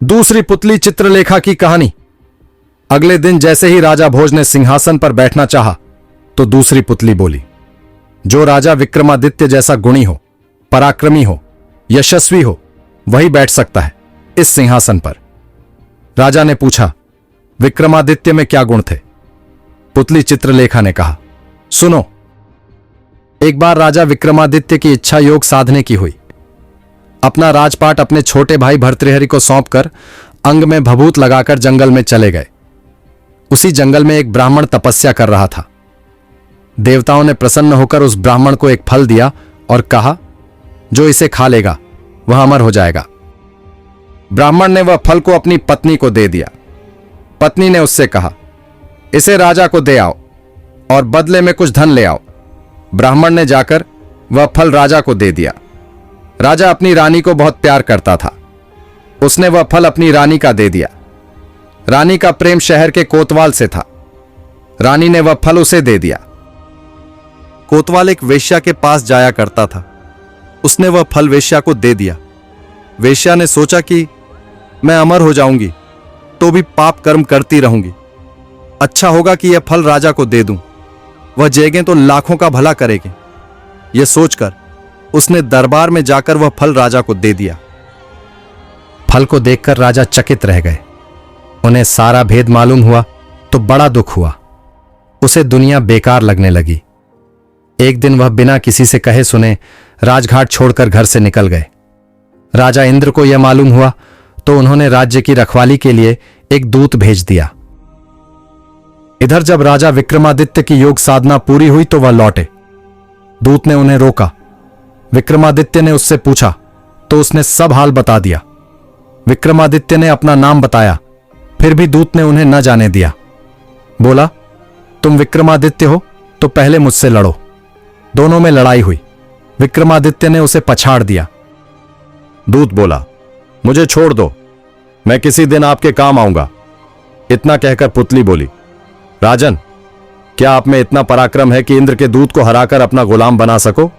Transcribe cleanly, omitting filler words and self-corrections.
दूसरी पुतली चित्रलेखा की कहानी। अगले दिन जैसे ही राजा भोज ने सिंहासन पर बैठना चाहा तो दूसरी पुतली बोली, जो राजा विक्रमादित्य जैसा गुणी हो, पराक्रमी हो, यशस्वी हो, वही बैठ सकता है इस सिंहासन पर। राजा ने पूछा, विक्रमादित्य में क्या गुण थे? पुतली चित्रलेखा ने कहा, सुनो। एक बार राजा विक्रमादित्य की इच्छा योग साधने की हुई। अपना राजपाट अपने छोटे भाई भर्तृहरि को सौंपकर अंग में भभूत लगाकर जंगल में चले गए। उसी जंगल में एक ब्राह्मण तपस्या कर रहा था। देवताओं ने प्रसन्न होकर उस ब्राह्मण को एक फल दिया और कहा, जो इसे खा लेगा वह अमर हो जाएगा। ब्राह्मण ने वह फल को अपनी पत्नी को दे दिया। पत्नी ने उससे कहा, इसे राजा को दे आओ और बदले में कुछ धन ले आओ। ब्राह्मण ने जाकर वह फल राजा को दे दिया। राजा अपनी रानी को बहुत प्यार करता था। उसने वह फल अपनी रानी का दे दिया। रानी का प्रेम शहर के कोतवाल से था। रानी ने वह फल उसे दे दिया। कोतवाल एक वेश्या के पास जाया करता था। उसने वह फल वेश्या को दे दिया। वेश्या ने सोचा कि मैं अमर हो जाऊंगी तो भी पाप कर्म करती रहूंगी, अच्छा होगा कि यह फल राजा को दे दूं, वह जेगें तो लाखों का भला करेगी। यह सोचकर उसने दरबार में जाकर वह फल राजा को दे दिया। फल को देखकर राजा चकित रह गए। उन्हें सारा भेद मालूम हुआ तो बड़ा दुख हुआ। उसे दुनिया बेकार लगने लगी। एक दिन वह बिना किसी से कहे सुने राजघाट छोड़कर घर से निकल गए। राजा इंद्र को यह मालूम हुआ तो उन्होंने राज्य की रखवाली के लिए एक दूत भेज दिया। इधर जब राजा विक्रमादित्य की योग साधना पूरी हुई तो वह लौटे। दूत ने उन्हें रोका। विक्रमादित्य ने उससे पूछा तो उसने सब हाल बता दिया। विक्रमादित्य ने अपना नाम बताया, फिर भी दूत ने उन्हें न जाने दिया। बोला, तुम विक्रमादित्य हो तो पहले मुझसे लड़ो। दोनों में लड़ाई हुई। विक्रमादित्य ने उसे पछाड़ दिया। दूत बोला, मुझे छोड़ दो, मैं किसी दिन आपके काम आऊंगा। इतना कहकर पुतली बोली, राजन, क्या आप में इतना पराक्रम है कि इंद्र के दूत को हराकर अपना गुलाम बना सको?